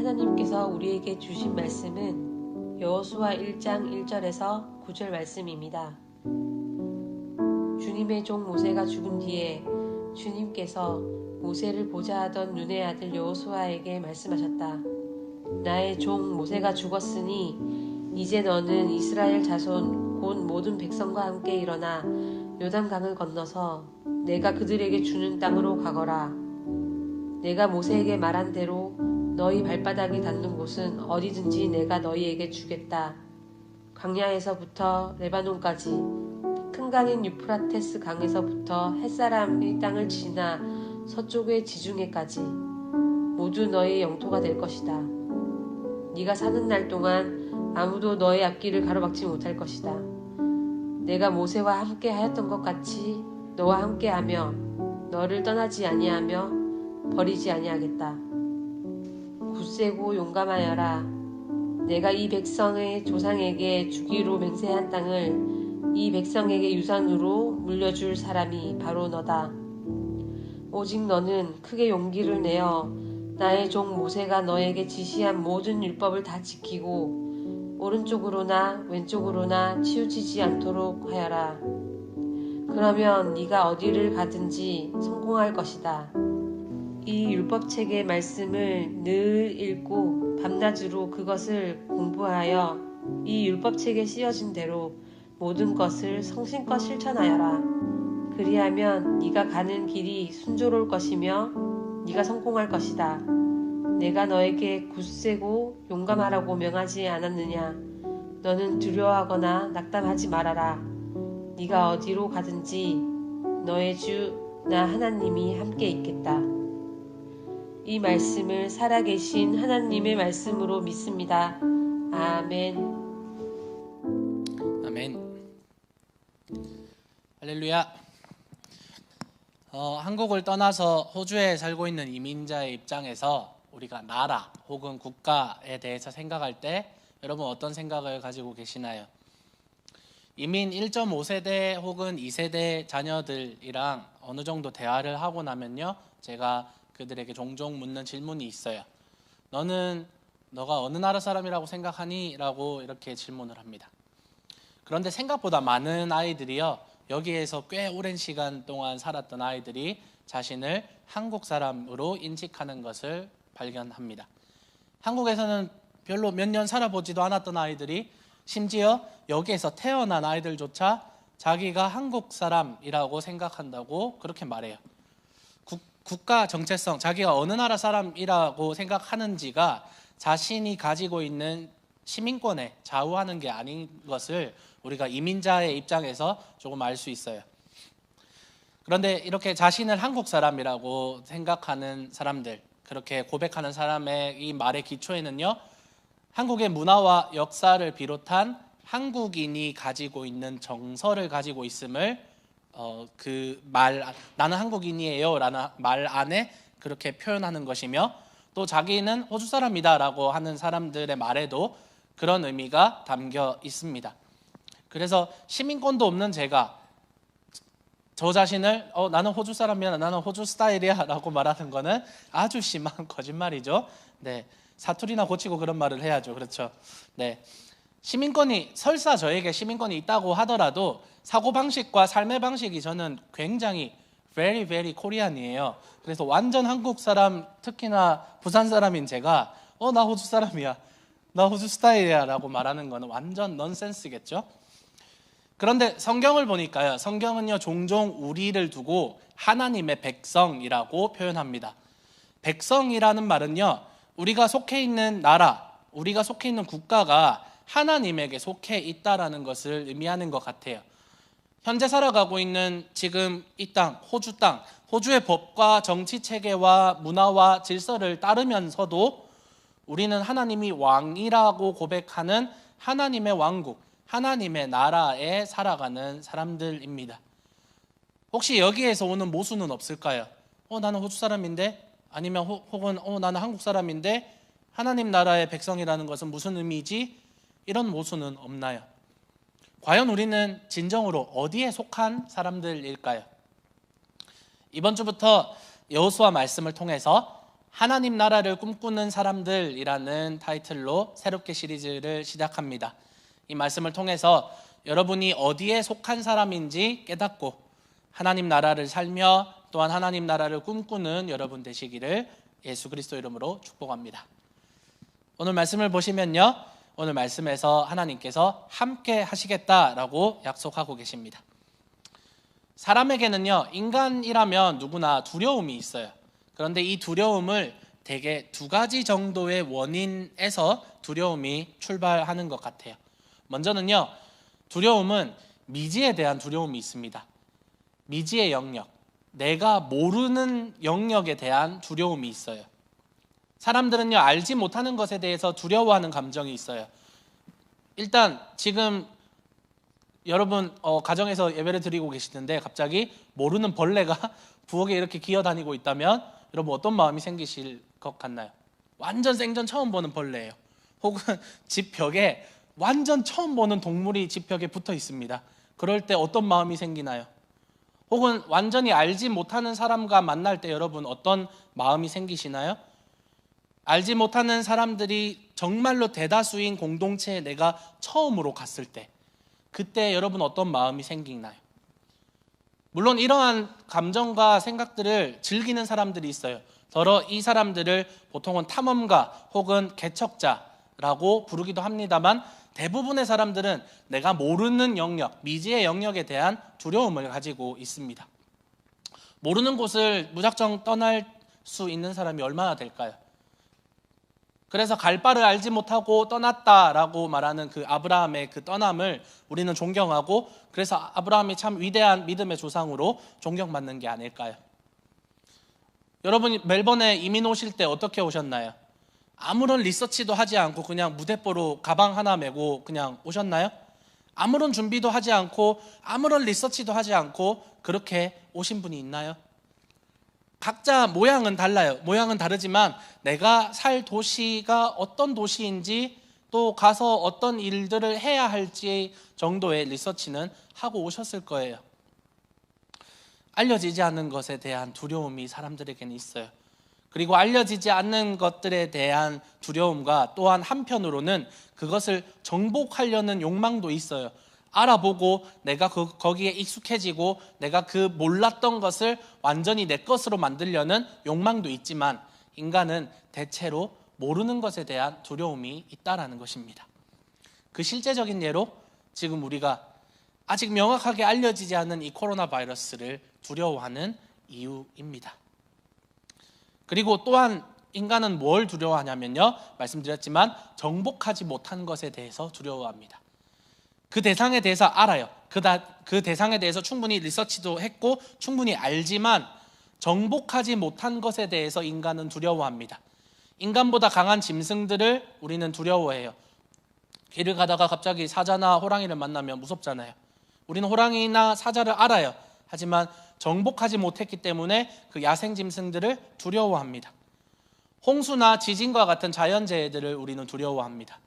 하나님께서 우리에게 주신 말씀은 여호수아 1장 1절에서 9절 말씀입니다. 주님의 종 모세가 죽은 뒤에 주님께서 모세를 보자 하던 눈의 아들 여호수아에게 말씀하셨다. 나의 종 모세가 죽었으니 이제 너는 이스라엘 자손 곧 모든 백성과 함께 일어나 요단강을 건너서 내가 그들에게 주는 땅으로 가거라. 내가 모세에게 말한 대로 너희 발바닥이 닿는 곳은 어디든지 내가 너희에게 주겠다. 광야에서부터 레바논까지 큰 강인 유프라테스 강에서부터 햇사람의 땅을 지나 서쪽의 지중해까지 모두 너의 영토가 될 것이다. 네가 사는 날 동안 아무도 너의 앞길을 가로막지 못할 것이다. 내가 모세와 함께 하였던 것 같이 너와 함께하며 너를 떠나지 아니하며 버리지 아니하겠다. 굳세고 용감하여라. 내가 이 백성의 조상에게 주기로 맹세한 땅을 이 백성에게 유산으로 물려줄 사람이 바로 너다. 오직 너는 크게 용기를 내어 나의 종 모세가 너에게 지시한 모든 율법을 다 지키고 오른쪽으로나 왼쪽으로나 치우치지 않도록 하여라. 그러면 네가 어디를 가든지 성공할 것이다. 이 율법책의 말씀을 늘 읽고 밤낮으로 그것을 공부하여 이 율법책에 쓰여진 대로 모든 것을 성심껏 실천하여라. 그리하면 네가 가는 길이 순조로울 것이며 네가 성공할 것이다. 내가 너에게 굳세고 용감하라고 명하지 않았느냐? 너는 두려워하거나 낙담하지 말아라. 네가 어디로 가든지 너의 주 나 하나님이 함께 있겠다. 이 말씀을 살아계신 하나님의 말씀으로 믿습니다. 아멘. 아멘. 할렐루야. 한국을 떠나서 호주에 살고 있는 이민자의 입장에서 우리가 나라 혹은 국가에 대해서 생각할 때 여러분 어떤 생각을 가지고 계시나요? 이민 1.5세대 혹은 2세대 자녀들이랑 어느 정도 대화를 하고 나면요, 제가 그들에게 종종 묻는 질문이 있어요. 너가 어느 나라 사람이라고 생각하니? 라고 이렇게 질문을 합니다. 그런데 생각보다 많은 아이들이요, 여기에서 꽤 오랜 시간 동안 살았던 아이들이 자신을 한국 사람으로 인식하는 것을 발견합니다. 한국에서는 별로 몇 년 살아보지도 않았던 아이들이 심지어 여기에서 태어난 아이들조차 자기가 한국 사람이라고 생각한다고 그렇게 말해요. 국가 정체성, 자기가 어느 나라 사람이라고 생각하는지가 자신이 가지고 있는 시민권에 좌우하는 게 아닌 것을 우리가 이민자의 입장에서 조금 알 수 있어요. 그런데 이렇게 자신을 한국 사람이라고 생각하는 사람들, 그렇게 고백하는 사람의 이 말의 기초에는요, 한국의 문화와 역사를 비롯한 한국인이 가지고 있는 정서를 가지고 있음을 나는 한국인이에요 라는 말 안에 그렇게 표현하는 것이며, 또 자기는 호주 사람이다 라고 하는 사람들의 말에도 그런 의미가 담겨 있습니다. 그래서 시민권도 없는 제가 저 자신을 나는 호주 사람이야, 나는 호주 스타일이야 라고 말하는 거는 아주 심한 거짓말이죠. 네, 사투리나 고치고 그런 말을 해야죠. 그렇죠. 네, 설사 저에게 시민권이 있다고 하더라도 사고방식과 삶의 방식이 저는 굉장히 very very 코리안이에요. 그래서 완전 한국 사람, 특히나 부산 사람인 제가 나 호주 사람이야, 나 호주 스타일이야 라고 말하는 거는 완전 넌센스겠죠. 그런데 성경을 보니까요, 성경은요 종종 우리를 두고 하나님의 백성이라고 표현합니다. 백성이라는 말은요, 우리가 속해 있는 나라, 우리가 속해 있는 국가가 하나님에게 속해 있다라는 것을 의미하는 것 같아요. 현재 살아가고 있는 지금 이 땅, 호주 땅, 호주의 법과 정치 체계와 문화와 질서를 따르면서도 우리는 하나님이 왕이라고 고백하는 하나님의 왕국, 하나님의 나라에 살아가는 사람들입니다. 혹시 여기에서 오는 모순은 없을까요? 나는 호주 사람인데, 아니면 혹은 나는 한국 사람인데 하나님 나라의 백성이라는 것은 무슨 의미지? 이런 모순은 없나요? 과연 우리는 진정으로 어디에 속한 사람들일까요? 이번 주부터 여호수아 말씀을 통해서 하나님 나라를 꿈꾸는 사람들이라는 타이틀로 새롭게 시리즈를 시작합니다. 이 말씀을 통해서 여러분이 어디에 속한 사람인지 깨닫고 하나님 나라를 살며 또한 하나님 나라를 꿈꾸는 여러분 되시기를 예수 그리스도 이름으로 축복합니다. 오늘 말씀을 보시면요, 오늘 말씀에서 하나님께서 함께 하시겠다라고 약속하고 계십니다. 사람에게는요, 인간이라면 누구나 두려움이 있어요. 그런데 이 두려움을 대개 두 가지 정도의 원인에서 두려움이 출발하는 것 같아요. 먼저는요, 두려움은 미지에 대한 두려움이 있습니다. 미지의 영역, 내가 모르는 영역에 대한 두려움이 있어요. 사람들은요, 알지 못하는 것에 대해서 두려워하는 감정이 있어요. 일단 지금 여러분 가정에서 예배를 드리고 계시는데 갑자기 모르는 벌레가 부엌에 이렇게 기어다니고 있다면 여러분 어떤 마음이 생기실 것 같나요? 완전 생전 처음 보는 벌레예요. 혹은 집 벽에 완전 처음 보는 동물이 집 벽에 붙어 있습니다. 그럴 때 어떤 마음이 생기나요? 혹은 완전히 알지 못하는 사람과 만날 때 여러분 어떤 마음이 생기시나요? 알지 못하는 사람들이 정말로 대다수인 공동체에 내가 처음으로 갔을 때, 그때 여러분 어떤 마음이 생기나요? 물론 이러한 감정과 생각들을 즐기는 사람들이 있어요. 더러 이 사람들을 보통은 탐험가 혹은 개척자라고 부르기도 합니다만, 대부분의 사람들은 내가 모르는 영역, 미지의 영역에 대한 두려움을 가지고 있습니다. 모르는 곳을 무작정 떠날 수 있는 사람이 얼마나 될까요? 그래서 갈 바를 알지 못하고 떠났다라고 말하는 그 아브라함의 그 떠남을 우리는 존경하고, 그래서 아브라함이 참 위대한 믿음의 조상으로 존경받는 게 아닐까요? 여러분이 멜번에 이민 오실 때 어떻게 오셨나요? 아무런 리서치도 하지 않고 그냥 무대뽀로 가방 하나 메고 그냥 오셨나요? 아무런 준비도 하지 않고 아무런 리서치도 하지 않고 그렇게 오신 분이 있나요? 각자 모양은 달라요. 모양은 다르지만 내가 살 도시가 어떤 도시인지, 또 가서 어떤 일들을 해야 할지 정도의 리서치는 하고 오셨을 거예요. 알려지지 않는 것에 대한 두려움이 사람들에게는 있어요. 그리고 알려지지 않는 것들에 대한 두려움과 또한 한편으로는 그것을 정복하려는 욕망도 있어요. 알아보고 내가 거기에 익숙해지고 내가 그 몰랐던 것을 완전히 내 것으로 만들려는 욕망도 있지만, 인간은 대체로 모르는 것에 대한 두려움이 있다라는 것입니다. 그 실제적인 예로 지금 우리가 아직 명확하게 알려지지 않은 이 코로나 바이러스를 두려워하는 이유입니다. 그리고 또한 인간은 뭘 두려워하냐면요, 말씀드렸지만 정복하지 못한 것에 대해서 두려워합니다. 그 대상에 대해서 알아요. 그 대상에 대해서 충분히 리서치도 했고 충분히 알지만 정복하지 못한 것에 대해서 인간은 두려워합니다. 인간보다 강한 짐승들을 우리는 두려워해요. 길을 가다가 갑자기 사자나 호랑이를 만나면 무섭잖아요. 우리는 호랑이나 사자를 알아요. 하지만 정복하지 못했기 때문에 그 야생 짐승들을 두려워합니다. 홍수나 지진과 같은 자연재해들을 우리는 두려워합니다.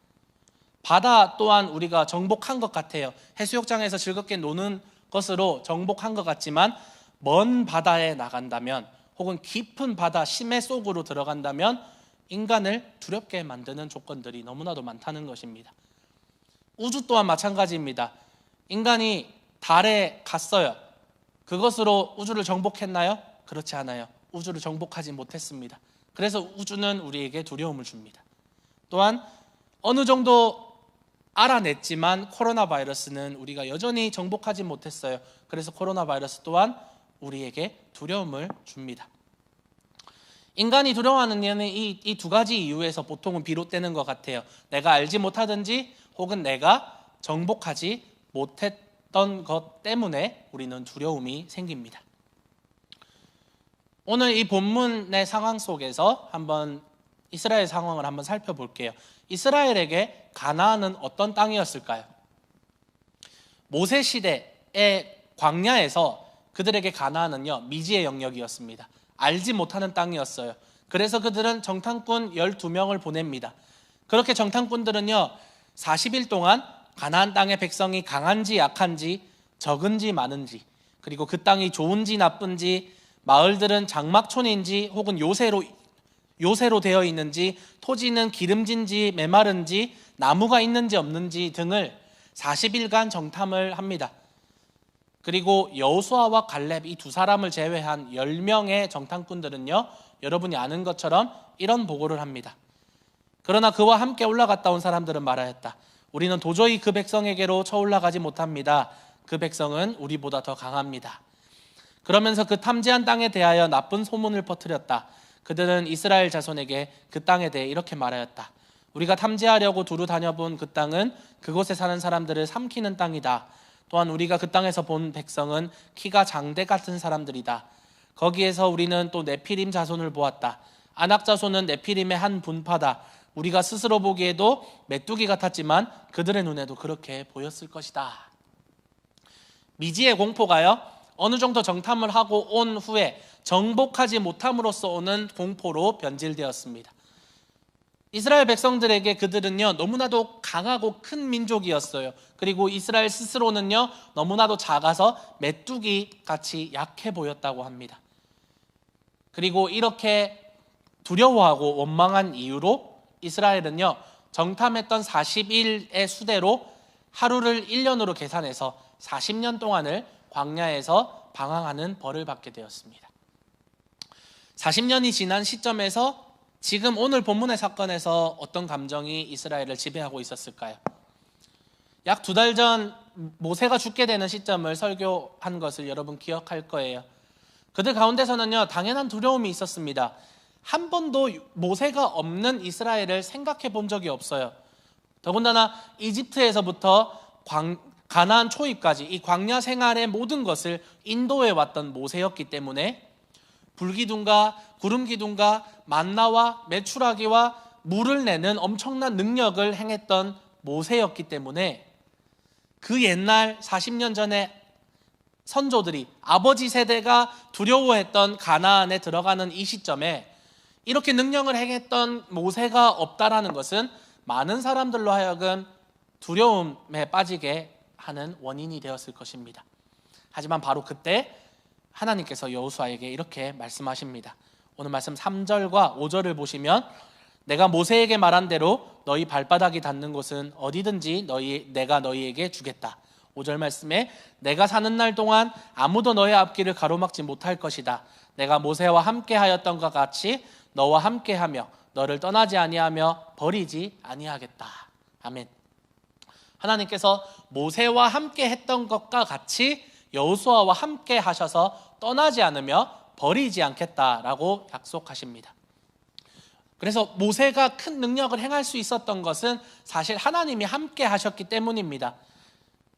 바다 또한 우리가 정복한 것 같아요. 해수욕장에서 즐겁게 노는 것으로 정복한 것 같지만, 먼 바다에 나간다면 혹은 깊은 바다 심해 속으로 들어간다면 인간을 두렵게 만드는 조건들이 너무나도 많다는 것입니다. 우주 또한 마찬가지입니다. 인간이 달에 갔어요. 그것으로 우주를 정복했나요? 그렇지 않아요. 우주를 정복하지 못했습니다. 그래서 우주는 우리에게 두려움을 줍니다. 또한 어느 정도 알아냈지만 코로나 바이러스는 우리가 여전히 정복하지 못했어요. 그래서 코로나 바이러스 또한 우리에게 두려움을 줍니다. 인간이 두려워하는 이유는 이 두 가지 이유에서 보통은 비롯되는 것 같아요. 내가 알지 못하든지 혹은 내가 정복하지 못했던 것 때문에 우리는 두려움이 생깁니다. 오늘 이 본문의 상황 속에서 한번 이스라엘 상황을 한번 살펴볼게요. 이스라엘에게 가나안은 어떤 땅이었을까요? 모세 시대의 광야에서 그들에게 가나안은요, 미지의 영역이었습니다. 알지 못하는 땅이었어요. 그래서 그들은 정탐꾼 12명을 보냅니다. 그렇게 정탐꾼들은요, 40일 동안 가나안 땅의 백성이 강한지 약한지, 적은지 많은지, 그리고 그 땅이 좋은지 나쁜지, 마을들은 장막촌인지 혹은 요새로 되어 있는지, 토지는 기름진지 메마른지, 나무가 있는지 없는지 등을 40일간 정탐을 합니다. 그리고 여호수아와 갈렙 이 두 사람을 제외한 10명의 정탐꾼들은요, 여러분이 아는 것처럼 이런 보고를 합니다. 그러나 그와 함께 올라갔다 온 사람들은 말하였다. 우리는 도저히 그 백성에게로 쳐올라가지 못합니다. 그 백성은 우리보다 더 강합니다. 그러면서 그 탐지한 땅에 대하여 나쁜 소문을 퍼뜨렸다. 그들은 이스라엘 자손에게 그 땅에 대해 이렇게 말하였다. 우리가 탐지하려고 두루 다녀본 그 땅은 그곳에 사는 사람들을 삼키는 땅이다. 또한 우리가 그 땅에서 본 백성은 키가 장대 같은 사람들이다. 거기에서 우리는 또 네피림 자손을 보았다. 아낙 자손은 네피림의 한 분파다. 우리가 스스로 보기에도 메뚜기 같았지만 그들의 눈에도 그렇게 보였을 것이다. 미지의 공포가요, 어느 정도 정탐을 하고 온 후에 정복하지 못함으로써 오는 공포로 변질되었습니다. 이스라엘 백성들에게 그들은요, 너무나도 강하고 큰 민족이었어요. 그리고 이스라엘 스스로는요, 너무나도 작아서 메뚜기 같이 약해 보였다고 합니다. 그리고 이렇게 두려워하고 원망한 이유로 이스라엘은요, 정탐했던 40일의 수대로 하루를 1년으로 계산해서 40년 동안을 광야에서 방황하는 벌을 받게 되었습니다. 40년이 지난 시점에서 지금 오늘 본문의 사건에서 어떤 감정이 이스라엘을 지배하고 있었을까요? 약 2달 전 모세가 죽게 되는 시점을 설교한 것을 여러분 기억할 거예요. 그들 가운데서는요, 당연한 두려움이 있었습니다. 한 번도 모세가 없는 이스라엘을 생각해 본 적이 없어요. 더군다나 이집트에서부터 가나안 초입까지 이 광야 생활의 모든 것을 인도해 왔던 모세였기 때문에 불기둥과 구름기둥과 만나와 메추라기와 물을 내는 엄청난 능력을 행했던 모세였기 때문에 그 옛날 40년 전에 선조들이, 아버지 세대가 두려워했던 가나안에 들어가는 이 시점에 이렇게 능력을 행했던 모세가 없다라는 것은 많은 사람들로 하여금 두려움에 빠지게 하는 원인이 되었을 것입니다. 하지만 바로 그때 하나님께서 여호수아에게 이렇게 말씀하십니다. 오늘 말씀 3절과 5절을 보시면, 내가 모세에게 말한 대로 너희 발바닥이 닿는 곳은 어디든지 내가 너희에게 주겠다. 5절 말씀에, 내가 사는 날 동안 아무도 너의 앞길을 가로막지 못할 것이다. 내가 모세와 함께 하였던 것 같이 너와 함께 하며 너를 떠나지 아니하며 버리지 아니하겠다. 아멘. 하나님께서 모세와 함께 했던 것과 같이 여호수아와 함께 하셔서 떠나지 않으며 버리지 않겠다라고 약속하십니다. 그래서 모세가 큰 능력을 행할 수 있었던 것은 사실 하나님이 함께 하셨기 때문입니다.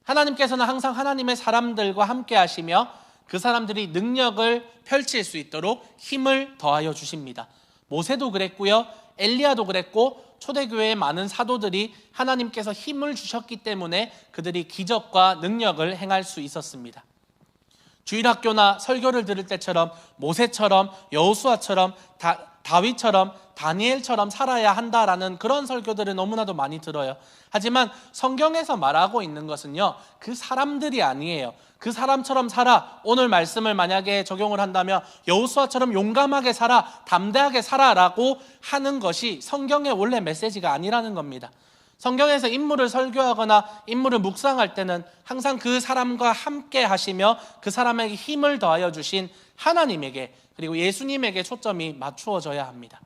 하나님께서는 항상 하나님의 사람들과 함께 하시며 그 사람들이 능력을 펼칠 수 있도록 힘을 더하여 주십니다. 모세도 그랬고요, 엘리야도 그랬고, 초대교회의 많은 사도들이 하나님께서 힘을 주셨기 때문에 그들이 기적과 능력을 행할 수 있었습니다. 주일학교나 설교를 들을 때처럼 모세처럼, 여호수아처럼, 다윗처럼, 다니엘처럼 살아야 한다라는 그런 설교들을 너무나도 많이 들어요. 하지만 성경에서 말하고 있는 것은요, 그 사람들이 아니에요. 그 사람처럼 살아, 오늘 말씀을 만약에 적용을 한다면 여호수아처럼 용감하게 살아, 담대하게 살아라고 하는 것이 성경의 원래 메시지가 아니라는 겁니다. 성경에서 인물을 설교하거나 인물을 묵상할 때는 항상 그 사람과 함께 하시며 그 사람에게 힘을 더하여 주신 하나님에게, 그리고 예수님에게 초점이 맞추어져야 합니다.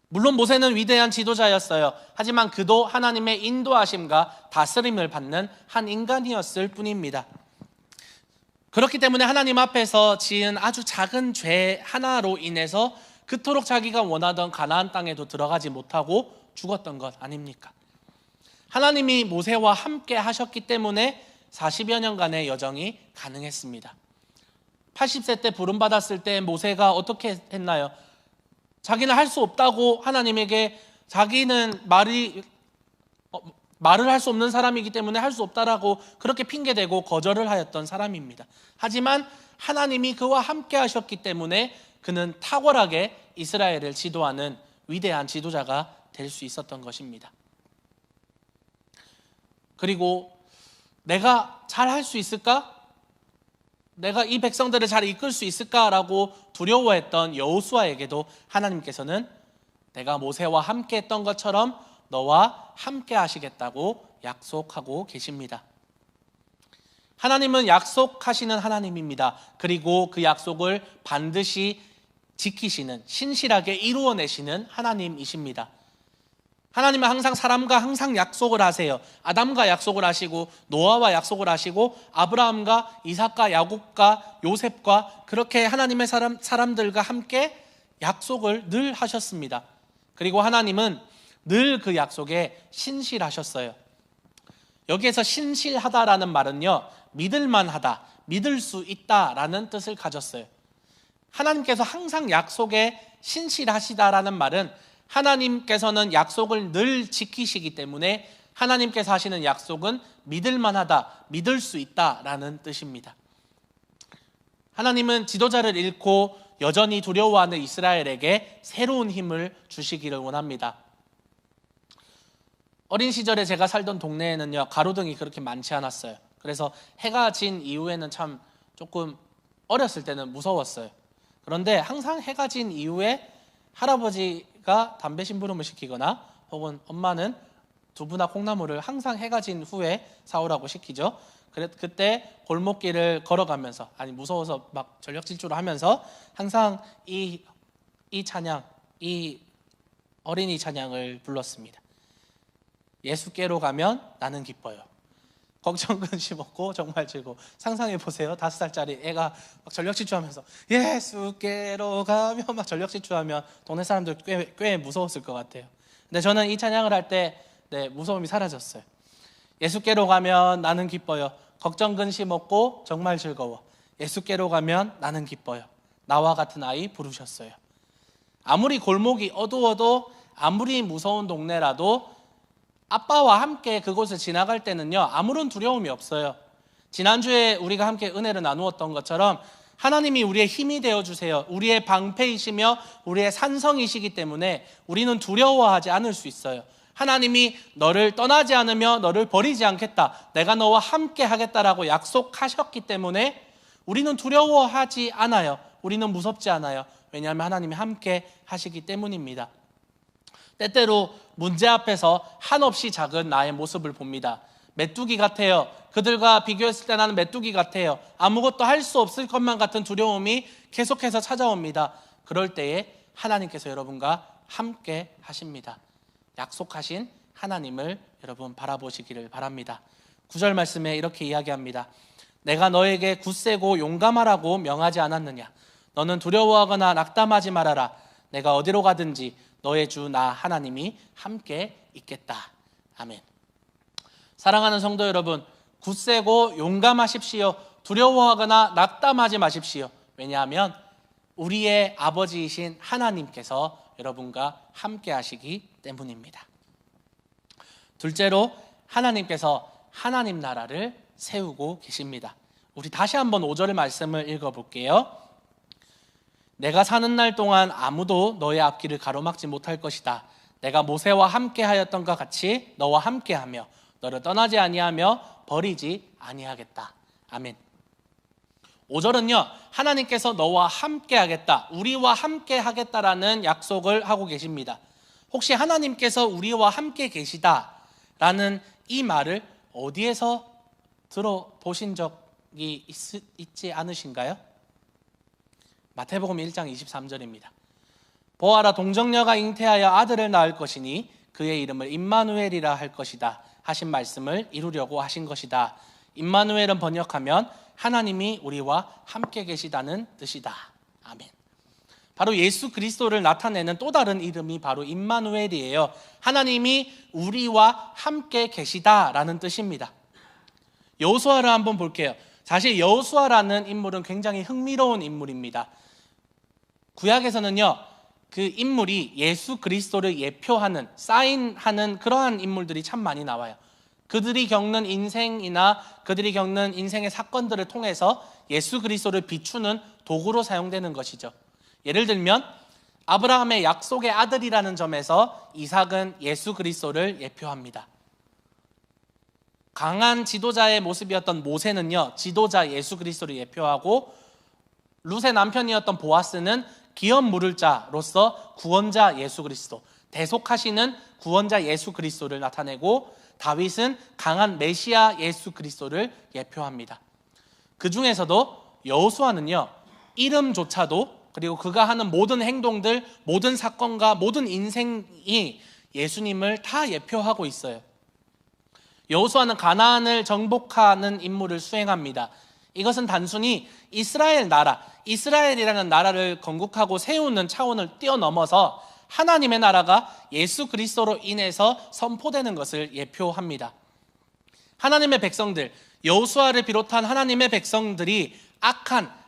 물론 모세는 위대한 지도자였어요. 하지만 그도 하나님의 인도하심과 다스림을 받는 한 인간이었을 뿐입니다. 그렇기 때문에 하나님 앞에서 지은 아주 작은 죄 하나로 인해서 그토록 자기가 원하던 가나안 땅에도 들어가지 못하고 죽었던 것 아닙니까? 하나님이 모세와 함께 하셨기 때문에 40여 년간의 여정이 가능했습니다. 80세 때 부름받았을 때 모세가 어떻게 했나요? 자기는 할 수 없다고 하나님에게, 자기는 말을 할 수 없는 사람이기 때문에 할 수 없다라고 그렇게 핑계대고 거절을 하였던 사람입니다. 하지만 하나님이 그와 함께 하셨기 때문에 그는 탁월하게 이스라엘을 지도하는 위대한 지도자가 될 수 있었던 것입니다. 그리고 내가 잘 할 수 있을까? 내가 이 백성들을 잘 이끌 수 있을까라고 두려워했던 여호수아에게도 하나님께서는 내가 모세와 함께 했던 것처럼 너와 함께 하시겠다고 약속하고 계십니다. 하나님은 약속하시는 하나님입니다. 그리고 그 약속을 반드시 지키시는, 신실하게 이루어내시는 하나님이십니다. 하나님은 항상 사람과 항상 약속을 하세요. 아담과 약속을 하시고 노아와 약속을 하시고 아브라함과 이삭과 야곱과 요셉과 그렇게 하나님의 사람들과 함께 약속을 늘 하셨습니다. 그리고 하나님은 늘 그 약속에 신실하셨어요. 여기에서 신실하다라는 말은요, 믿을만하다, 믿을 수 있다라는 뜻을 가졌어요. 하나님께서 항상 약속에 신실하시다라는 말은 하나님께서는 약속을 늘 지키시기 때문에 하나님께서 하시는 약속은 믿을만하다, 믿을 수 있다라는 뜻입니다. 하나님은 지도자를 잃고 여전히 두려워하는 이스라엘에게 새로운 힘을 주시기를 원합니다. 어린 시절에 제가 살던 동네에는요, 가로등이 그렇게 많지 않았어요. 그래서 해가 진 이후에는 참 조금 어렸을 때는 무서웠어요. 그런데 항상 해가 진 이후에 할아버지가 담배 심부름을 시키거나 혹은 엄마는 두부나 콩나물을 항상 해가 진 후에 사오라고 시키죠. 그때 골목길을 걸어가면서, 아니 무서워서 막 전력 질주를 하면서 항상 이 찬양, 이 어린이 찬양을 불렀습니다. 예수께로 가면 나는 기뻐요. 걱정 근심 없고 정말 즐거워. 상상해 보세요. 5살짜리 애가 막 전력 질주하면서 예수께로 가면 막 전력 질주하면 동네 사람들 꽤 무서웠을 것 같아요. 근데 저는 이 찬양을 할 때 무서움이 사라졌어요. 예수께로 가면 나는 기뻐요. 걱정 근심 없고 정말 즐거워. 예수께로 가면 나는 기뻐요. 나와 같은 아이 부르셨어요. 아무리 골목이 어두워도 아무리 무서운 동네라도 아빠와 함께 그곳을 지나갈 때는요, 아무런 두려움이 없어요. 지난주에 우리가 함께 은혜를 나누었던 것처럼 하나님이 우리의 힘이 되어주세요. 우리의 방패이시며 우리의 산성이시기 때문에 우리는 두려워하지 않을 수 있어요. 하나님이 너를 떠나지 않으며 너를 버리지 않겠다, 내가 너와 함께 하겠다라고 약속하셨기 때문에 우리는 두려워하지 않아요. 우리는 무섭지 않아요. 왜냐하면 하나님이 함께 하시기 때문입니다. 때때로 문제 앞에서 한없이 작은 나의 모습을 봅니다. 메뚜기 같아요. 그들과 비교했을 때 나는 메뚜기 같아요. 아무것도 할 수 없을 것만 같은 두려움이 계속해서 찾아옵니다. 그럴 때에 하나님께서 여러분과 함께 하십니다. 약속하신 하나님을 여러분 바라보시기를 바랍니다. 9절 말씀에 이렇게 이야기합니다. 내가 너에게 굳세고 용감하라고 명하지 않았느냐? 너는 두려워하거나 낙담하지 말아라. 내가 어디로 가든지 너의 주 나 하나님이 함께 있겠다. 아멘. 사랑하는 성도 여러분, 굳세고 용감하십시오. 두려워하거나 낙담하지 마십시오. 왜냐하면 우리의 아버지이신 하나님께서 여러분과 함께 하시기 때문입니다. 둘째로 하나님께서 하나님 나라를 세우고 계십니다. 우리 다시 한번 5절 말씀을 읽어볼게요. 내가 사는 날 동안 아무도 너의 앞길을 가로막지 못할 것이다. 내가 모세와 함께 하였던 것 같이 너와 함께하며 너를 떠나지 아니하며 버리지 아니하겠다. 아멘. 5절은요, 하나님께서 너와 함께 하겠다, 우리와 함께 하겠다라는 약속을 하고 계십니다. 혹시 하나님께서 우리와 함께 계시다라는 이 말을 어디에서 들어보신 적이 있지 않으신가요? 마태복음 1장 23절입니다. 보아라, 동정녀가 잉태하여 아들을 낳을 것이니 그의 이름을 임마누엘이라 할 것이다 하신 말씀을 이루려고 하신 것이다. 임마누엘은 번역하면 하나님이 우리와 함께 계시다는 뜻이다. 아멘. 바로 예수 그리스도를 나타내는 또 다른 이름이 바로 임마누엘이에요. 하나님이 우리와 함께 계시다라는 뜻입니다. 여호수아를 한번 볼게요. 사실 여호수아라는 인물은 굉장히 흥미로운 인물입니다. 구약에서는요, 그 인물이 예수 그리스도를 예표하는, 사인하는 그러한 인물들이 참 많이 나와요. 그들이 겪는 인생이나 그들이 겪는 인생의 사건들을 통해서 예수 그리스도를 비추는 도구로 사용되는 것이죠. 예를 들면 아브라함의 약속의 아들이라는 점에서 이삭은 예수 그리스도를 예표합니다. 강한 지도자의 모습이었던 모세는요, 지도자 예수 그리스도를 예표하고 룻의 남편이었던 보아스는 기업 물을 자로서 구원자 예수 그리스도, 대속하시는 구원자 예수 그리스도를 나타내고, 다윗은 강한 메시아 예수 그리스도를 예표합니다. 그 중에서도 여호수아는요, 이름조차도, 그리고 그가 하는 모든 행동들, 모든 사건과 모든 인생이 예수님을 다 예표하고 있어요. 여호수아는 가나안을 정복하는 임무를 수행합니다. 이것은 단순히 이스라엘 나라, 이스라엘이라는 나라를 건국하고 세우는 차원을 뛰어넘어서 하나님의 나라가 예수 그리스도로 인해서 선포되는 것을 예표합니다. 하나님의 백성들, 여호수아를 비롯한 하나님의 백성들이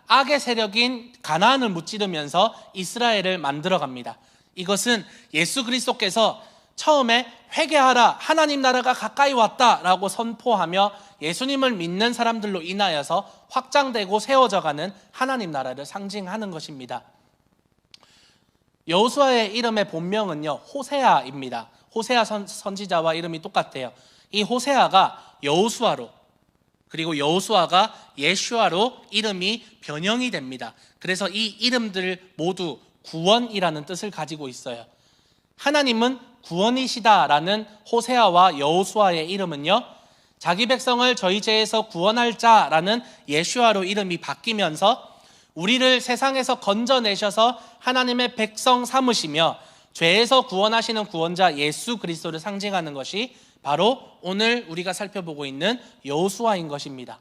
악의 세력인 가나안을 무찌르면서 이스라엘을 만들어갑니다. 이것은 예수 그리스도께서 처음에 회개하라, 하나님 나라가 가까이 왔다라고 선포하며 예수님을 믿는 사람들로 인하여서 확장되고 세워져가는 하나님 나라를 상징하는 것입니다. 여호수아의 이름의 본명은요, 호세아입니다. 호세아 선지자와 이름이 똑같아요. 이 호세아가 여호수아로, 그리고 여호수아가 예슈아로 이름이 변형이 됩니다. 그래서 이 이름들 모두 구원이라는 뜻을 가지고 있어요. 하나님은 구원이시다라는 호세아와 여호수아의 이름은요, 자기 백성을 저희 죄에서 구원할 자라는 예슈아로 이름이 바뀌면서 우리를 세상에서 건져내셔서 하나님의 백성 삼으시며 죄에서 구원하시는 구원자 예수 그리스도를 상징하는 것이 바로 오늘 우리가 살펴보고 있는 여호수아인 것입니다.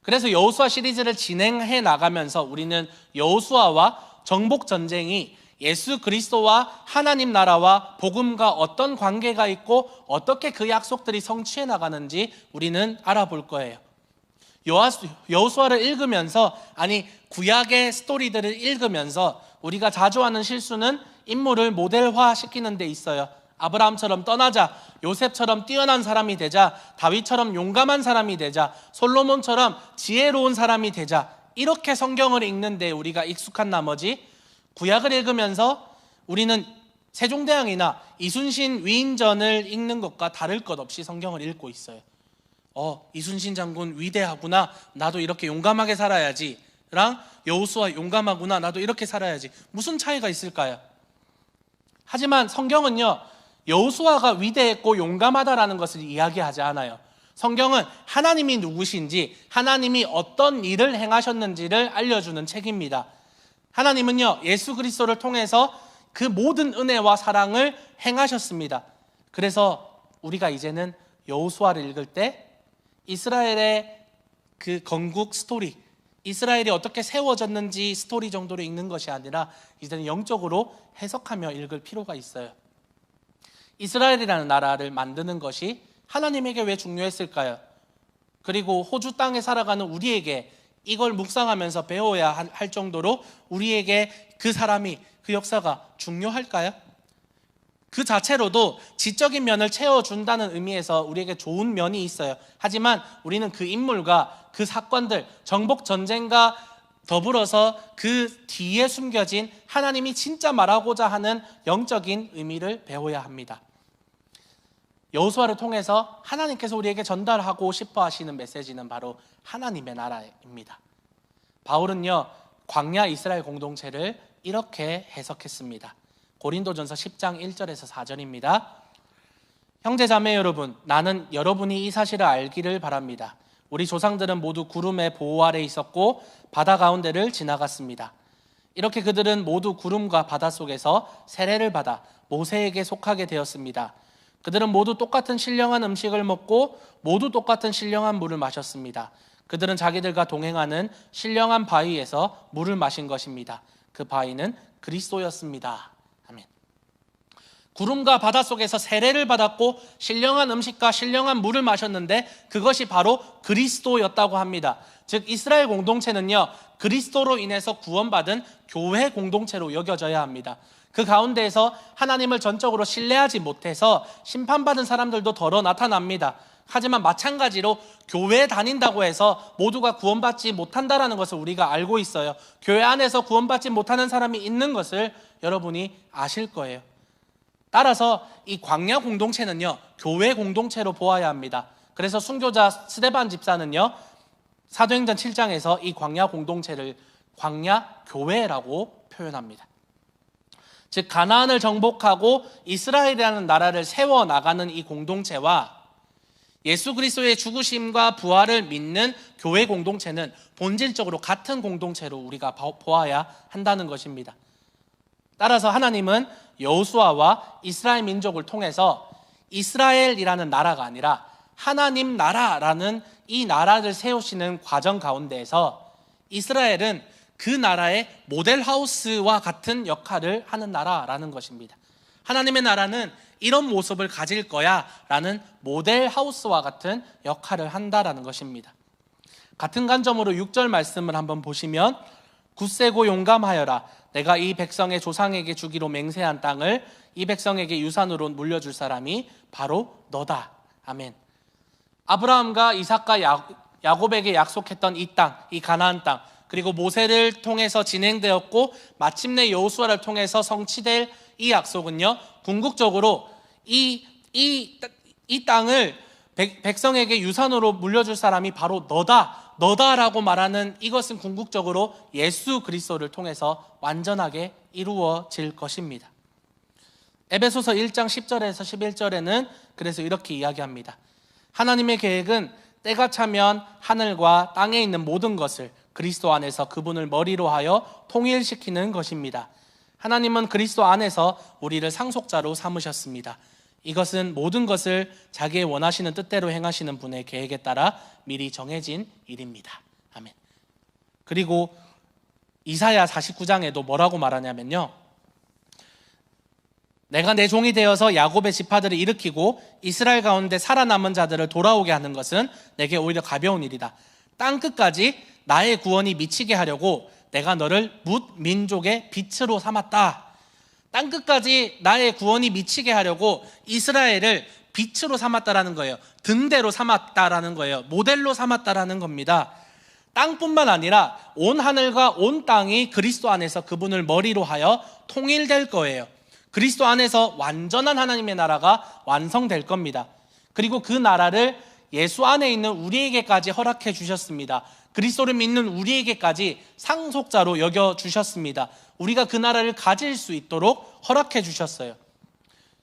그래서 여호수아 시리즈를 진행해 나가면서 우리는 여호수아와 정복 전쟁이 예수 그리스도와 하나님 나라와 복음과 어떤 관계가 있고 어떻게 그 약속들이 성취해 나가는지 우리는 알아볼 거예요. 여호수아를 읽으면서, 아니 구약의 스토리들을 읽으면서 우리가 자주 하는 실수는 인물을 모델화 시키는 데 있어요. 아브라함처럼 떠나자, 요셉처럼 뛰어난 사람이 되자, 다윗처럼 용감한 사람이 되자, 솔로몬처럼 지혜로운 사람이 되자, 이렇게 성경을 읽는데 우리가 익숙한 나머지 구약을 읽으면서 우리는 세종대왕이나 이순신 위인전을 읽는 것과 다를 것 없이 성경을 읽고 있어요. 이순신 장군 위대하구나, 나도 이렇게 용감하게 살아야지, 랑 여호수아 용감하구나, 나도 이렇게 살아야지. 무슨 차이가 있을까요? 하지만 성경은요, 여호수아가 위대했고 용감하다라는 것을 이야기하지 않아요. 성경은 하나님이 누구신지, 하나님이 어떤 일을 행하셨는지를 알려주는 책입니다. 하나님은요, 예수 그리스도를 통해서 그 모든 은혜와 사랑을 행하셨습니다. 그래서 우리가 이제는 여호수아를 읽을 때 이스라엘의 그 건국 스토리, 이스라엘이 어떻게 세워졌는지 스토리 정도로 읽는 것이 아니라 이제는 영적으로 해석하며 읽을 필요가 있어요. 이스라엘이라는 나라를 만드는 것이 하나님에게 왜 중요했을까요? 그리고 호주 땅에 살아가는 우리에게 이걸 묵상하면서 배워야 할 정도로 우리에게 그 사람이, 그 역사가 중요할까요? 그 자체로도 지적인 면을 채워준다는 의미에서 우리에게 좋은 면이 있어요. 하지만 우리는 그 인물과 그 사건들, 정복 전쟁과 더불어서 그 뒤에 숨겨진 하나님이 진짜 말하고자 하는 영적인 의미를 배워야 합니다. 여호수아를 통해서 하나님께서 우리에게 전달하고 싶어 하시는 메시지는 바로 하나님의 나라입니다. 바울은요, 광야 이스라엘 공동체를 이렇게 해석했습니다. 고린도전서 10장 1절에서 4절입니다. 형제자매 여러분, 나는 여러분이 이 사실을 알기를 바랍니다. 우리 조상들은 모두 구름의 보호 아래 있었고 바다 가운데를 지나갔습니다. 이렇게 그들은 모두 구름과 바다 속에서 세례를 받아 모세에게 속하게 되었습니다. 그들은 모두 똑같은 신령한 음식을 먹고 모두 똑같은 신령한 물을 마셨습니다. 그들은 자기들과 동행하는 신령한 바위에서 물을 마신 것입니다. 그 바위는 그리스도였습니다. 아멘. 구름과 바다 속에서 세례를 받았고 신령한 음식과 신령한 물을 마셨는데 그것이 바로 그리스도였다고 합니다. 즉 이스라엘 공동체는요, 그리스도로 인해서 구원받은 교회 공동체로 여겨져야 합니다. 그 가운데에서 하나님을 전적으로 신뢰하지 못해서 심판받은 사람들도 덜어 나타납니다. 하지만 마찬가지로 교회에 다닌다고 해서 모두가 구원받지 못한다는 것을 우리가 알고 있어요. 교회 안에서 구원받지 못하는 사람이 있는 것을 여러분이 아실 거예요. 따라서 이 광야 공동체는요, 교회 공동체로 보아야 합니다. 그래서 순교자 스데반 집사는요, 사도행전 7장에서 이 광야 공동체를 광야 교회라고 표현합니다. 즉 가나안을 정복하고 이스라엘이라는 나라를 세워나가는 이 공동체와 예수 그리스도의 죽으심과 부활을 믿는 교회 공동체는 본질적으로 같은 공동체로 우리가 보아야 한다는 것입니다. 따라서 하나님은 여호수아와 이스라엘 민족을 통해서 이스라엘이라는 나라가 아니라 하나님 나라라는 이 나라를 세우시는 과정 가운데에서 이스라엘은 그 나라의 모델하우스와 같은 역할을 하는 나라라는 것입니다. 하나님의 나라는 이런 모습을 가질 거야 라는 모델하우스와 같은 역할을 한다라는 것입니다. 같은 관점으로 6절 말씀을 한번 보시면 굳세고 용감하여라. 내가 이 백성의 조상에게 주기로 맹세한 땅을 이 백성에게 유산으로 물려줄 사람이 바로 너다. 아멘. 아브라함과 이삭과 야곱에게 약속했던 이 땅, 이 가나안 땅, 그리고 모세를 통해서 진행되었고 마침내 여호수아를 통해서 성취될 이 약속은요, 궁극적으로 이 땅을 백성에게 유산으로 물려줄 사람이 바로 너다라고 말하는 이것은 궁극적으로 예수 그리스도를 통해서 완전하게 이루어질 것입니다. 에베소서 1장 10절에서 11절에는 그래서 이렇게 이야기합니다. 하나님의 계획은 때가 차면 하늘과 땅에 있는 모든 것을 그리스도 안에서 그분을 머리로 하여 통일시키는 것입니다. 하나님은 그리스도 안에서 우리를 상속자로 삼으셨습니다. 이것은 모든 것을 자기의 원하시는 뜻대로 행하시는 분의 계획에 따라 미리 정해진 일입니다. 아멘. 그리고 이사야 49장에도 뭐라고 말하냐면요, 내가 내 종이 되어서 야곱의 지파들을 일으키고 이스라엘 가운데 살아남은 자들을 돌아오게 하는 것은 내게 오히려 가벼운 일이다. 땅끝까지 나의 구원이 미치게 하려고 내가 너를 뭇 민족의 빛으로 삼았다. 땅끝까지 나의 구원이 미치게 하려고 이스라엘을 빛으로 삼았다라는 거예요. 등대로 삼았다라는 거예요. 모델로 삼았다라는 겁니다. 땅뿐만 아니라 온 하늘과 온 땅이 그리스도 안에서 그분을 머리로 하여 통일될 거예요. 그리스도 안에서 완전한 하나님의 나라가 완성될 겁니다. 그리고 그 나라를 예수 안에 있는 우리에게까지 허락해 주셨습니다. 그리스도를 믿는 우리에게까지 상속자로 여겨주셨습니다. 우리가 그 나라를 가질 수 있도록 허락해 주셨어요.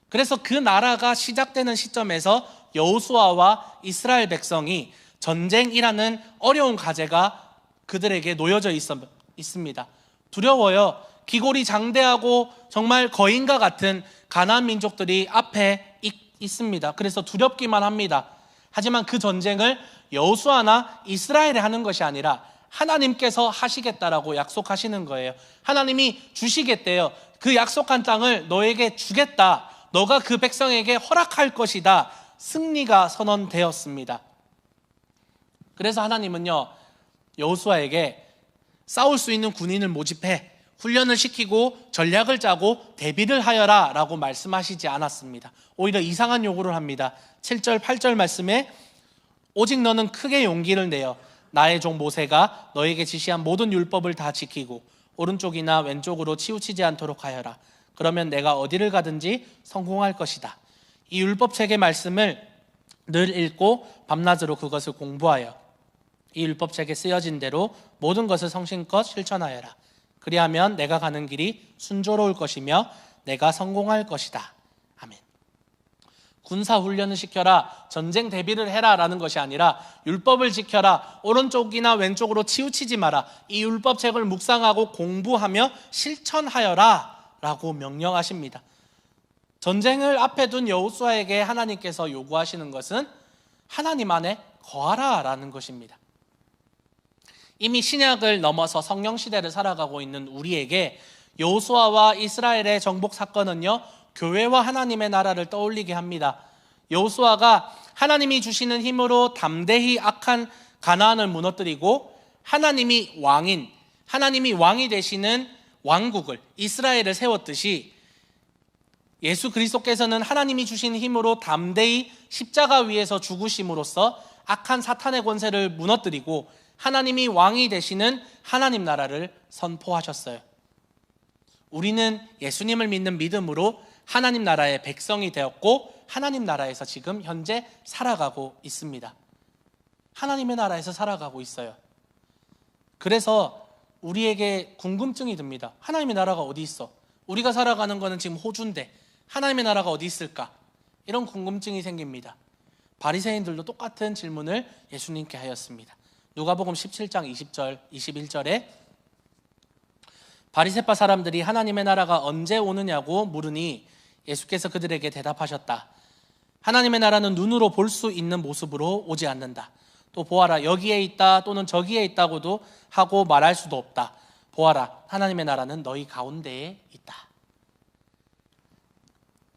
그래서 그 나라가 시작되는 시점에서 여호수아와 이스라엘 백성이 전쟁이라는 어려운 과제가 그들에게 놓여져 있습니다. 두려워요. 기골이 장대하고 정말 거인과 같은 가나안 민족들이 앞에 있습니다. 그래서 두렵기만 합니다. 하지만 그 전쟁을 여호수아나 이스라엘이 하는 것이 아니라 하나님께서 하시겠다라고 약속하시는 거예요. 하나님이 주시겠대요. 그 약속한 땅을 너에게 주겠다. 너가 그 백성에게 허락할 것이다. 승리가 선언되었습니다. 그래서 하나님은요, 여호수아에게 싸울 수 있는 군인을 모집해 훈련을 시키고 전략을 짜고 대비를 하여라 라고 말씀하시지 않았습니다. 오히려 이상한 요구를 합니다. 7절 8절 말씀에 오직 너는 크게 용기를 내어 나의 종 모세가 너에게 지시한 모든 율법을 다 지키고 오른쪽이나 왼쪽으로 치우치지 않도록 하여라. 그러면 내가 어디를 가든지 성공할 것이다. 이 율법책의 말씀을 늘 읽고 밤낮으로 그것을 공부하여 이 율법책에 쓰여진 대로 모든 것을 성심껏 실천하여라. 그리하면 내가 가는 길이 순조로울 것이며 내가 성공할 것이다. 아멘. 군사훈련을 시켜라, 전쟁 대비를 해라 라는 것이 아니라 율법을 지켜라, 오른쪽이나 왼쪽으로 치우치지 마라, 이 율법책을 묵상하고 공부하며 실천하여라 라고 명령하십니다. 전쟁을 앞에 둔 여호수아에게 하나님께서 요구하시는 것은 하나님 안에 거하라 라는 것입니다. 이미 신약을 넘어서 성령 시대를 살아가고 있는 우리에게 여호수아와 이스라엘의 정복 사건은요, 교회와 하나님의 나라를 떠올리게 합니다. 여호수아가 하나님이 주시는 힘으로 담대히 악한 가나안을 무너뜨리고 하나님이 왕이 되시는 왕국을 이스라엘을 세웠듯이 예수 그리스도께서는 하나님이 주신 힘으로 담대히 십자가 위에서 죽으심으로써 악한 사탄의 권세를 무너뜨리고 하나님이 왕이 되시는 하나님 나라를 선포하셨어요. 우리는 예수님을 믿는 믿음으로 하나님 나라의 백성이 되었고 하나님 나라에서 지금 현재 살아가고 있습니다. 하나님의 나라에서 살아가고 있어요. 그래서 우리에게 궁금증이 듭니다. 하나님의 나라가 어디 있어? 우리가 살아가는 거는 지금 호주인데 하나님의 나라가 어디 있을까? 이런 궁금증이 생깁니다. 바리새인들도 똑같은 질문을 예수님께 하였습니다. 누가복음 17장 20절, 21절에 바리새파 사람들이 하나님의 나라가 언제 오느냐고 물으니 예수께서 그들에게 대답하셨다. 하나님의 나라는 눈으로 볼 수 있는 모습으로 오지 않는다. 또 보아라, 여기에 있다 또는 저기에 있다고도 하고 말할 수도 없다. 보아라, 하나님의 나라는 너희 가운데에 있다.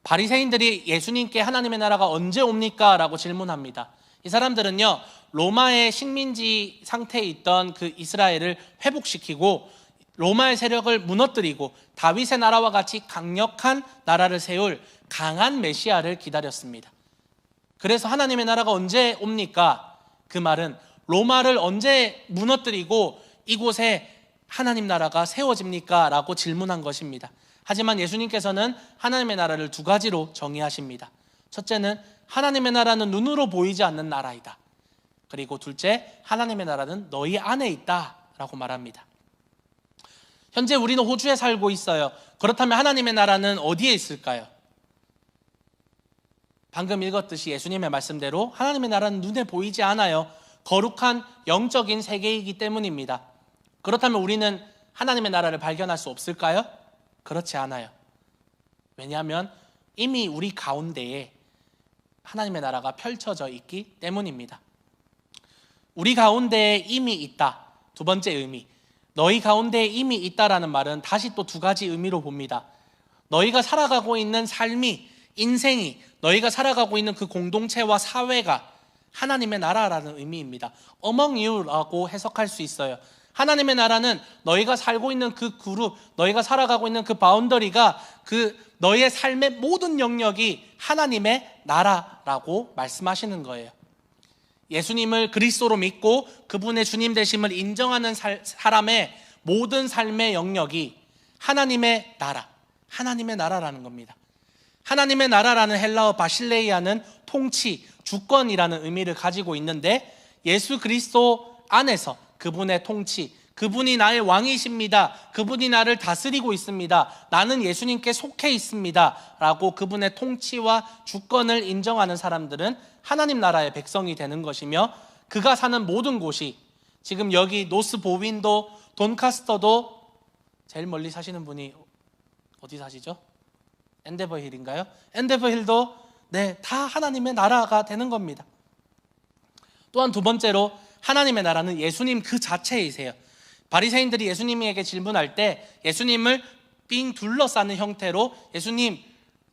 바리새인들이 예수님께 하나님의 나라가 언제 옵니까? 라고 질문합니다. 이 사람들은요, 로마의 식민지 상태에 있던 그 이스라엘을 회복시키고 로마의 세력을 무너뜨리고 다윗의 나라와 같이 강력한 나라를 세울 강한 메시아를 기다렸습니다. 그래서 하나님의 나라가 언제 옵니까? 그 말은 로마를 언제 무너뜨리고 이곳에 하나님 나라가 세워집니까? 라고 질문한 것입니다. 하지만 예수님께서는 하나님의 나라를 두 가지로 정의하십니다. 첫째는 하나님의 나라는 눈으로 보이지 않는 나라이다. 그리고 둘째, 하나님의 나라는 너희 안에 있다 라고 말합니다. 현재 우리는 호주에 살고 있어요. 그렇다면 하나님의 나라는 어디에 있을까요? 방금 읽었듯이 예수님의 말씀대로 하나님의 나라는 눈에 보이지 않아요. 거룩한 영적인 세계이기 때문입니다. 그렇다면 우리는 하나님의 나라를 발견할 수 없을까요? 그렇지 않아요. 왜냐하면 이미 우리 가운데에 하나님의 나라가 펼쳐져 있기 때문입니다. 우리 가운데에 이미 있다. 두 번째 의미, 너희 가운데에 이미 있다라는 말은 다시 또 두 가지 의미로 봅니다. 너희가 살아가고 있는 삶이, 인생이, 너희가 살아가고 있는 그 공동체와 사회가 하나님의 나라라는 의미입니다. Among you라고 해석할 수 있어요. 하나님의 나라는 너희가 살고 있는 그 그룹, 너희가 살아가고 있는 그 바운더리가 그 너희의 삶의 모든 영역이 하나님의 나라라고 말씀하시는 거예요. 예수님을 그리스도로 믿고 그분의 주님 되심을 인정하는 사람의 모든 삶의 영역이 하나님의 나라, 하나님의 나라라는 겁니다. 하나님의 나라라는 헬라어 바실레이아는 통치, 주권이라는 의미를 가지고 있는데 예수 그리스도 안에서 그분의 통치, 그분이 나의 왕이십니다. 그분이 나를 다스리고 있습니다. 나는 예수님께 속해 있습니다. 라고 그분의 통치와 주권을 인정하는 사람들은 하나님 나라의 백성이 되는 것이며 그가 사는 모든 곳이 지금 여기 노스 보윈도, 돈카스터도 제일 멀리 사시는 분이 어디 사시죠? 엔데버 힐인가요? 엔데버 힐도 다 하나님의 나라가 되는 겁니다. 또한 두 번째로 하나님의 나라는 예수님 그 자체이세요. 바리새인들이 예수님에게 질문할 때 예수님을 빙 둘러싸는 형태로 예수님,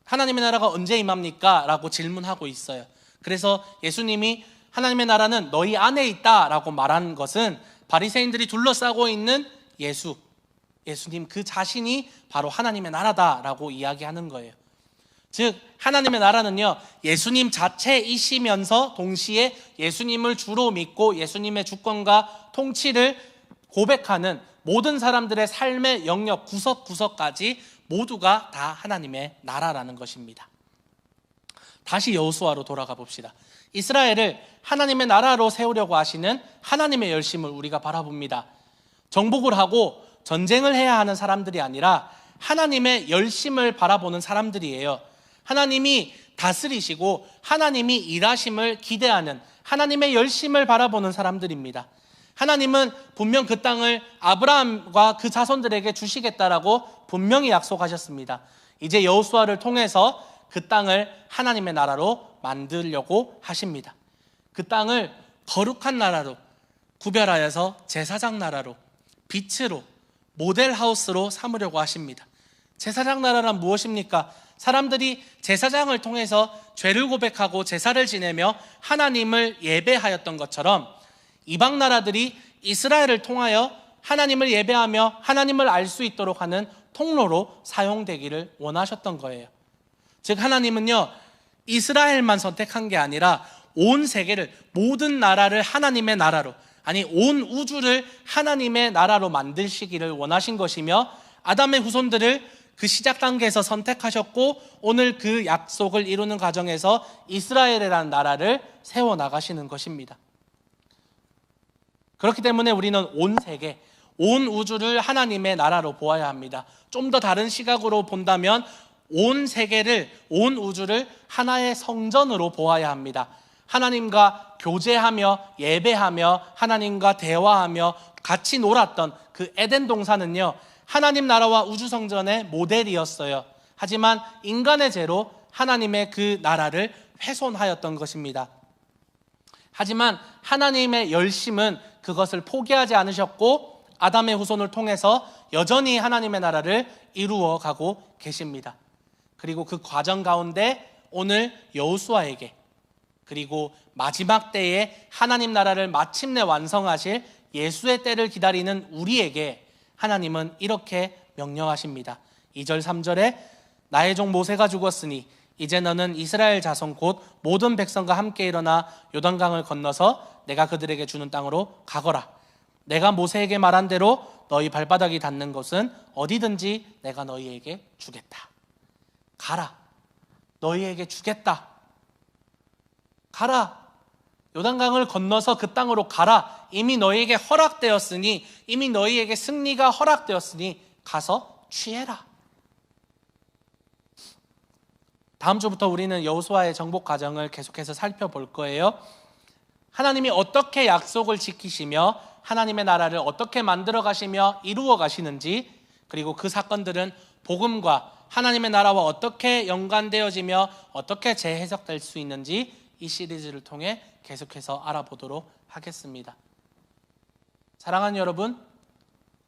하나님의 나라가 언제 임합니까? 라고 질문하고 있어요. 그래서 예수님이 하나님의 나라는 너희 안에 있다 라고 말한 것은 바리새인들이 둘러싸고 있는 예수님 그 자신이 바로 하나님의 나라다라고 이야기하는 거예요. 즉 하나님의 나라는요, 예수님 자체이시면서 동시에 예수님을 주로 믿고 예수님의 주권과 통치를 고백하는 모든 사람들의 삶의 영역 구석구석까지 모두가 다 하나님의 나라라는 것입니다. 다시 여호수아로 돌아가 봅시다. 이스라엘을 하나님의 나라로 세우려고 하시는 하나님의 열심을 우리가 바라봅니다. 정복을 하고 전쟁을 해야 하는 사람들이 아니라 하나님의 열심을 바라보는 사람들이에요. 하나님이 다스리시고 하나님이 일하심을 기대하는 하나님의 열심을 바라보는 사람들입니다. 하나님은 분명 그 땅을 아브라함과 그 자손들에게 주시겠다라고 분명히 약속하셨습니다. 이제 여호수아를 통해서 그 땅을 하나님의 나라로 만들려고 하십니다. 그 땅을 거룩한 나라로 구별하여서 제사장 나라로, 빛으로, 모델하우스로 삼으려고 하십니다. 제사장 나라란 무엇입니까? 사람들이 제사장을 통해서 죄를 고백하고 제사를 지내며 하나님을 예배하였던 것처럼 이방 나라들이 이스라엘을 통하여 하나님을 예배하며 하나님을 알 수 있도록 하는 통로로 사용되기를 원하셨던 거예요. 즉 하나님은요, 이스라엘만 선택한 게 아니라 온 세계를, 모든 나라를 하나님의 나라로, 아니 온 우주를 하나님의 나라로 만드시기를 원하신 것이며 아담의 후손들을 그 시작 단계에서 선택하셨고 오늘 그 약속을 이루는 과정에서 이스라엘이라는 나라를 세워나가시는 것입니다. 그렇기 때문에 우리는 온 세계, 온 우주를 하나님의 나라로 보아야 합니다. 좀 더 다른 시각으로 본다면 온 세계를, 온 우주를 하나의 성전으로 보아야 합니다. 하나님과 교제하며 예배하며 하나님과 대화하며 같이 놀았던 그 에덴 동산은요, 하나님 나라와 우주 성전의 모델이었어요. 하지만 인간의 죄로 하나님의 그 나라를 훼손하였던 것입니다. 하지만 하나님의 열심은 그것을 포기하지 않으셨고 아담의 후손을 통해서 여전히 하나님의 나라를 이루어 가고 계십니다. 그리고 그 과정 가운데 오늘 여호수아에게, 그리고 마지막 때에 하나님 나라를 마침내 완성하실 예수의 때를 기다리는 우리에게 하나님은 이렇게 명령하십니다. 2절 3절에 나의 종 모세가 죽었으니 이제 너는 이스라엘 자손 곧 모든 백성과 함께 일어나 요단강을 건너서 내가 그들에게 주는 땅으로 가거라. 내가 모세에게 말한 대로 너희 발바닥이 닿는 곳은 어디든지 내가 너희에게 주겠다. 가라. 너희에게 주겠다. 가라. 요단강을 건너서 그 땅으로 가라. 이미 너희에게 허락되었으니, 이미 너희에게 승리가 허락되었으니 가서 취해라. 다음 주부터 우리는 여호수아의 정복 과정을 계속해서 살펴볼 거예요. 하나님이 어떻게 약속을 지키시며 하나님의 나라를 어떻게 만들어 가시며 이루어 가시는지, 그리고 그 사건들은 복음과 하나님의 나라와 어떻게 연관되어지며 어떻게 재해석될 수 있는지 이 시리즈를 통해 계속해서 알아보도록 하겠습니다. 사랑하는 여러분,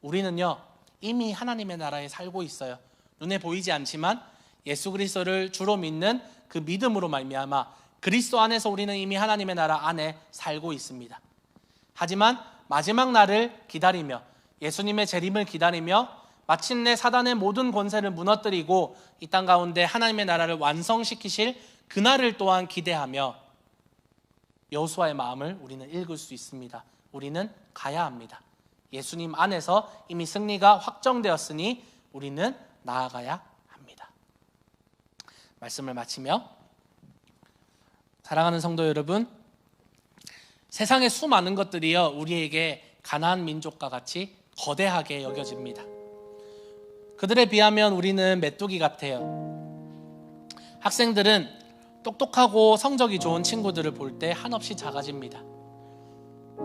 우리는요 이미 하나님의 나라에 살고 있어요. 눈에 보이지 않지만 예수 그리스도를 주로 믿는 그 믿음으로 말미암아 그리스도 안에서 우리는 이미 하나님의 나라 안에 살고 있습니다. 하지만 마지막 날을 기다리며 예수님의 재림을 기다리며 마침내 사단의 모든 권세를 무너뜨리고 이 땅 가운데 하나님의 나라를 완성시키실 그날을 또한 기대하며 여호수아의 마음을 우리는 읽을 수 있습니다. 우리는 가야 합니다. 예수님 안에서 이미 승리가 확정되었으니 우리는 나아가야 합니다. 말씀을 마치며, 사랑하는 성도 여러분, 세상의 수많은 것들이요 우리에게 가나안 민족과 같이 거대하게 여겨집니다. 그들에 비하면 우리는 메뚜기 같아요. 학생들은 똑똑하고 성적이 좋은 친구들을 볼 때 한없이 작아집니다.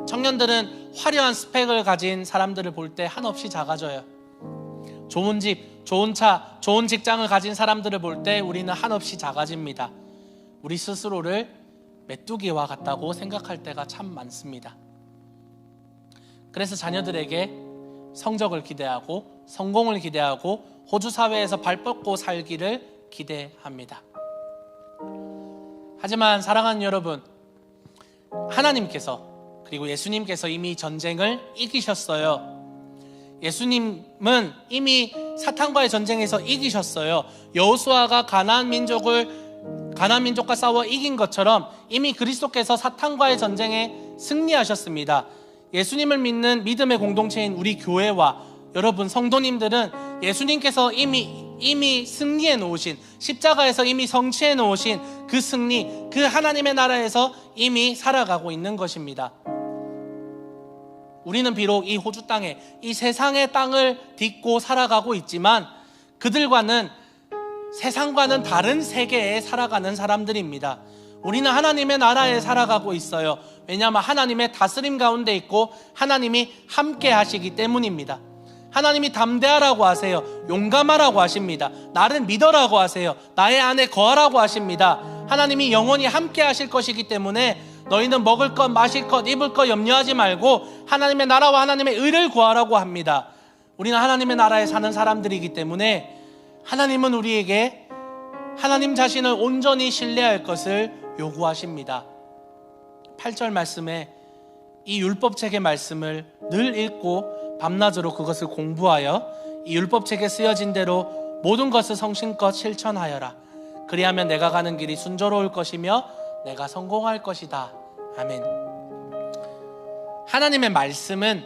청년들은 화려한 스펙을 가진 사람들을 볼 때 한없이 작아져요. 좋은 집, 좋은 차, 좋은 직장을 가진 사람들을 볼 때 우리는 한없이 작아집니다. 우리 스스로를 메뚜기와 같다고 생각할 때가 참 많습니다. 그래서 자녀들에게 성적을 기대하고 성공을 기대하고 호주 사회에서 발 뻗고 살기를 기대합니다. 하지만 사랑하는 여러분, 하나님께서 그리고 예수님께서 이미 전쟁을 이기셨어요. 예수님은 이미 사탄과의 전쟁에서 이기셨어요. 여호수아가 가나안 민족과 싸워 이긴 것처럼 이미 그리스도께서 사탄과의 전쟁에 승리하셨습니다. 예수님을 믿는 믿음의 공동체인 우리 교회와 여러분 성도님들은 예수님께서 이미 승리해 놓으신, 십자가에서 이미 성취해 놓으신 그 승리, 그 하나님의 나라에서 이미 살아가고 있는 것입니다. 우리는 비록 이 호주 땅에, 이 세상의 땅을 딛고 살아가고 있지만 그들과는, 세상과는 다른 세계에 살아가는 사람들입니다. 우리는 하나님의 나라에 살아가고 있어요. 왜냐하면 하나님의 다스림 가운데 있고 하나님이 함께 하시기 때문입니다. 하나님이 담대하라고 하세요. 용감하라고 하십니다. 나를 믿어라고 하세요. 나의 안에 거하라고 하십니다. 하나님이 영원히 함께 하실 것이기 때문에 너희는 먹을 것, 마실 것, 입을 것 염려하지 말고 하나님의 나라와 하나님의 의를 구하라고 합니다. 우리는 하나님의 나라에 사는 사람들이기 때문에 하나님은 우리에게 하나님 자신을 온전히 신뢰할 것을 요구하십니다. 8절 말씀에 이 율법책의 말씀을 늘 읽고 밤낮으로 그것을 공부하여 이 율법책에 쓰여진 대로 모든 것을 성심껏 실천하여라. 그리하면 내가 가는 길이 순조로울 것이며 내가 성공할 것이다. 아멘. 하나님의 말씀은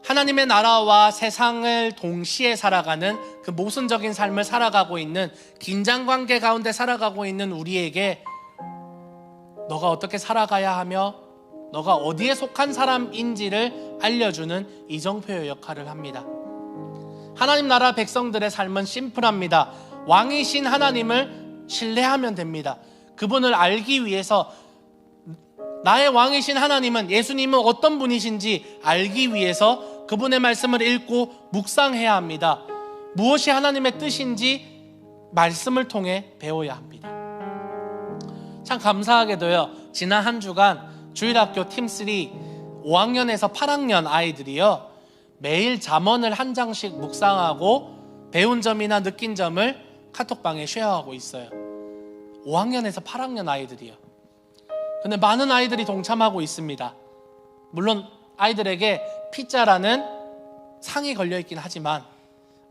하나님의 나라와 세상을 동시에 살아가는 그 모순적인 삶을 살아가고 있는, 긴장관계 가운데 살아가고 있는 우리에게 너가 어떻게 살아가야 하며 너가 어디에 속한 사람인지를 알려주는 이정표의 역할을 합니다. 하나님 나라 백성들의 삶은 심플합니다. 왕이신 하나님을 신뢰하면 됩니다. 그분을 알기 위해서, 나의 왕이신 하나님은, 예수님은 어떤 분이신지 알기 위해서 그분의 말씀을 읽고 묵상해야 합니다. 무엇이 하나님의 뜻인지 말씀을 통해 배워야 합니다. 참 감사하게도요, 지난 한 주간 주일학교 팀3 5학년에서 8학년 아이들이요, 매일 잠언을 한 장씩 묵상하고 배운 점이나 느낀 점을 카톡방에 쉐어하고 있어요. 5학년에서 8학년 아이들이요. 근데 많은 아이들이 동참하고 있습니다. 물론 아이들에게 P자라는 상이 걸려있긴 하지만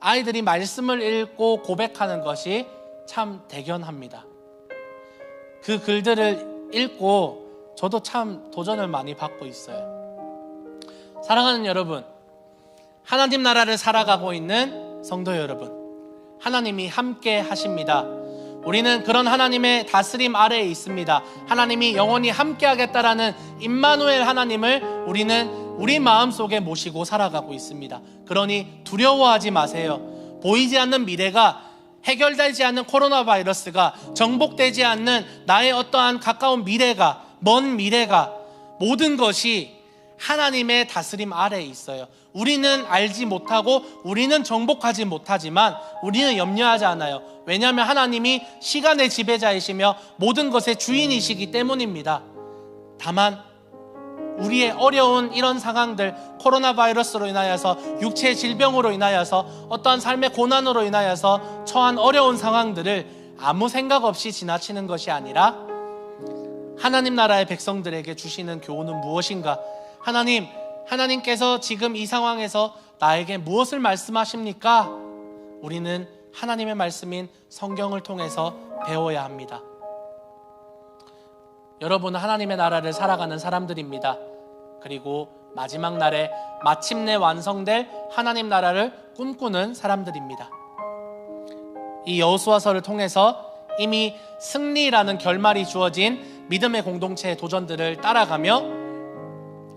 아이들이 말씀을 읽고 고백하는 것이 참 대견합니다. 그 글들을 읽고 저도 참 도전을 많이 받고 있어요. 사랑하는 여러분, 하나님 나라를 살아가고 있는 성도 여러분, 하나님이 함께 하십니다. 우리는 그런 하나님의 다스림 아래에 있습니다. 하나님이 영원히 함께 하겠다라는 임마누엘 하나님을 우리는 우리 마음속에 모시고 살아가고 있습니다. 그러니 두려워하지 마세요. 보이지 않는 미래가, 해결되지 않는 코로나 바이러스가, 정복되지 않는 나의 어떠한 가까운 미래가, 먼 미래가, 모든 것이 하나님의 다스림 아래에 있어요. 우리는 알지 못하고 우리는 정복하지 못하지만 우리는 염려하지 않아요. 왜냐하면 하나님이 시간의 지배자이시며 모든 것의 주인이시기 때문입니다. 다만 우리의 어려운 이런 상황들, 코로나 바이러스로 인하여서, 육체의 질병으로 인하여서, 어떠한 삶의 고난으로 인하여서 처한 어려운 상황들을 아무 생각 없이 지나치는 것이 아니라 하나님 나라의 백성들에게 주시는 교훈은 무엇인가? 하나님께서 지금 이 상황에서 나에게 무엇을 말씀하십니까? 우리는 하나님의 말씀인 성경을 통해서 배워야 합니다. 여러분은 하나님의 나라를 살아가는 사람들입니다. 그리고 마지막 날에 마침내 완성될 하나님 나라를 꿈꾸는 사람들입니다. 이 여호수아서를 통해서 이미 승리라는 결말이 주어진 믿음의 공동체의 도전들을 따라가며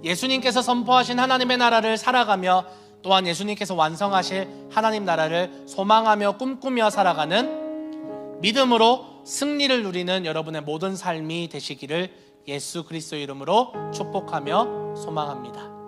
예수님께서 선포하신 하나님의 나라를 살아가며 또한 예수님께서 완성하실 하나님 나라를 소망하며 꿈꾸며 살아가는 믿음으로 승리를 누리는 여러분의 모든 삶이 되시기를 예수 그리스도의 이름으로 축복하며 소망합니다.